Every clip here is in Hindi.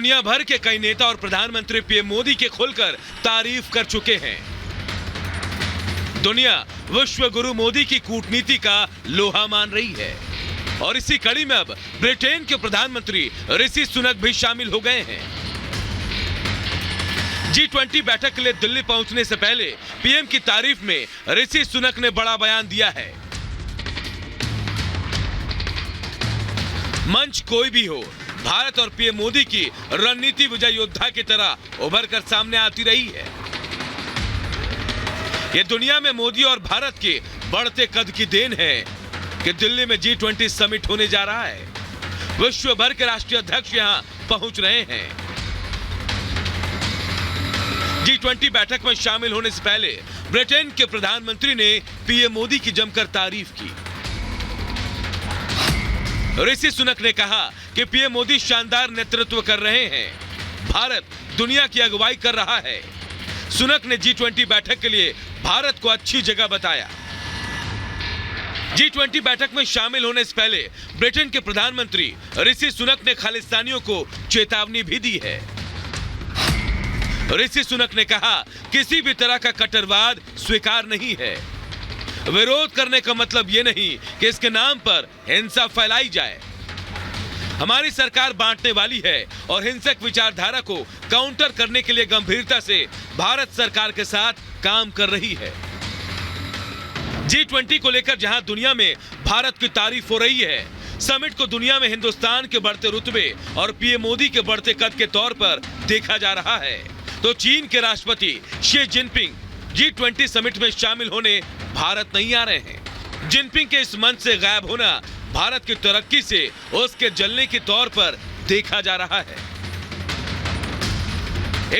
दुनिया भर के कई नेता और प्रधानमंत्री पीएम मोदी के खुलकर तारीफ कर चुके हैं। दुनिया विश्व गुरु मोदी की कूटनीति का लोहा मान रही है और इसी कड़ी में अब ब्रिटेन के प्रधानमंत्री ऋषि सुनक भी शामिल हो गए हैं। G20 बैठक के लिए दिल्ली पहुंचने से पहले पीएम की तारीफ में ऋषि सुनक ने बड़ा बयान दिया है। मंच कोई भी हो, भारत और पीएम मोदी की रणनीति विजय योद्धा की तरह उभर कर सामने आती रही है। यह दुनिया में मोदी और भारत के बढ़ते कद की देन है कि दिल्ली में G20 समिट होने जा रहा है। विश्व भर के राष्ट्रीय अध्यक्ष यहां पहुंच रहे हैं। G20 बैठक में शामिल होने से पहले ब्रिटेन के प्रधानमंत्री ने पीएम मोदी की जमकर तारीफ की। ऋषि सुनक ने कहा कि पीएम मोदी शानदार नेतृत्व कर रहे हैं। भारत दुनिया की अगुवाई कर रहा है। सुनक ने G20 बैठक के लिए भारत को अच्छी जगह बताया। G20 बैठक में शामिल होने से पहले ब्रिटेन के प्रधानमंत्री ऋषि सुनक ने खालिस्तानियों को चेतावनी भी दी है। ऋषि सुनक ने कहा, किसी भी तरह का कट्टरवाद स्वीकार नहीं है। विरोध करने का मतलब यह नहीं कि इसके नाम पर हिंसा फैलाई जाए। हमारी सरकार बांटने वाली है और हिंसक विचारधारा को काउंटर करने के लिए गंभीरता से भारत सरकार के साथ काम कर रही है। G20 को लेकर जहां दुनिया में भारत की तारीफ हो रही है, समिट को दुनिया में हिंदुस्तान के बढ़ते रुतबे और पीएम मोदी के बढ़ते कद के तौर पर देखा जा रहा है। तो चीन के राष्ट्रपति शी जिनपिंग G20 समिट में शामिल होने भारत नहीं आ रहे हैं। जिनपिंग के इस मंच से गायब होना भारत की तरक्की से उसके जलने के तौर पर देखा जा रहा है।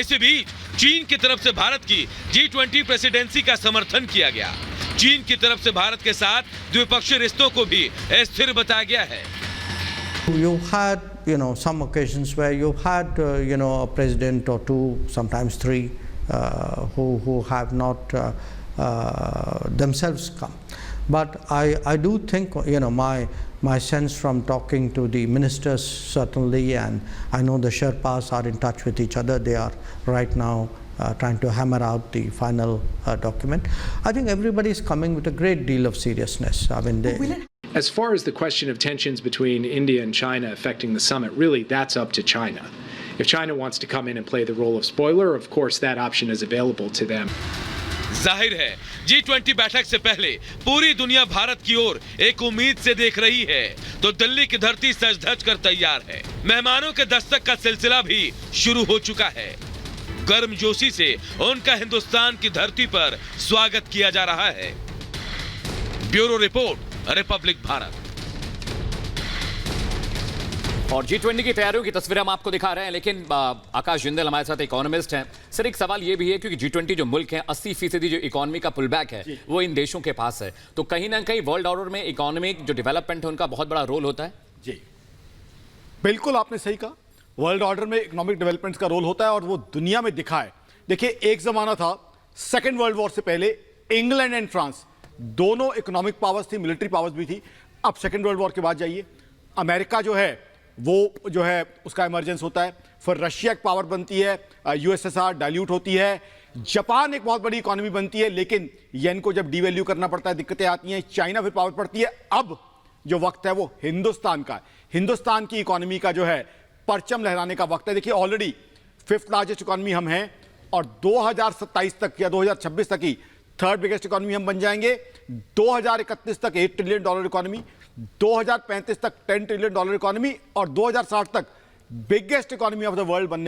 इसी बीच चीन की तरफ से भारत की G20 प्रेसिडेंसी का समर्थन किया गया। चीन की तरफ से भारत के साथ द्विपक्षीय रिश्तों को भी स्थिर बताया गया है। You had, some occasions where you had, a president or two, sometimes three, who have not themselves come. But I do think, my sense from talking to the ministers certainly, and I know the Sherpas are in touch with each other. They are right now trying to hammer out the final document. I think everybody is coming with a great deal of seriousness. I mean, As far as the question of tensions between India and China affecting the summit, really that's up to China. If China wants to come in and play the role of spoiler, of course that option is available to them. जाहिर है G20 बैठक से पहले पूरी दुनिया भारत की ओर एक उम्मीद से देख रही है, तो दिल्ली की धरती सज धज कर तैयार है। मेहमानों के दस्तक का सिलसिला भी शुरू हो चुका है। गर्मजोशी से उनका हिंदुस्तान की धरती पर स्वागत किया जा रहा है। Bureau report, Republic Bharat. और G20 की तैयारियों की तस्वीर हम आपको दिखा रहे हैं, लेकिन आकाश जिंदल हमारे साथ इकोनॉमिस्ट हैं। सर, एक सवाल ये भी है क्योंकि G20 जो मुल्क हैं, 80% जो इकोनॉमी का पुलबैक है वो इन देशों के पास है, तो कहीं ना कहीं वर्ल्ड ऑर्डर में इकोनॉमिक जो डेवलपमेंट है उनका बहुत बड़ा रोल होता है। जी बिल्कुल, आपने सही कहा। वर्ल्ड ऑर्डर में इकोनॉमिक डेवलपमेंट का रोल होता है और वो दुनिया में दिखा है। देखिए, एक जमाना था सेकेंड वर्ल्ड वॉर से पहले इंग्लैंड एंड फ्रांस दोनों इकोनॉमिक पावर्स थी, मिलिट्री पावर्स भी थी। अब सेकेंड वर्ल्ड वॉर के बाद जाइए, अमेरिका जो है वो जो है उसका इमरजेंस होता है, फिर रशिया एक पावर बनती है, यूएसएसआर डाइल्यूट होती है, जापान एक बहुत बड़ी इकोनॉमी बनती है, लेकिन येन को जब डिवैल्यू करना पड़ता है दिक्कतें आती हैं, चाइना फिर पावर पड़ती है। अब जो वक्त है वो हिंदुस्तान का है। हिंदुस्तान की इकोनॉमी का जो है परचम लहराने का वक्त है। देखिए, ऑलरेडी 5th लार्जेस्ट इकोनॉमी हम हैं और 2027 तक या 2026 तक ही 3rd बिगेस्ट इकोनॉमी हम बन जाएंगे। 2031 तक $8 ट्रिलियन इकोनॉमी, 2035 तक $10 ट्रिलियन इकोनॉमी और 2060 तक biggest economy of the world बनने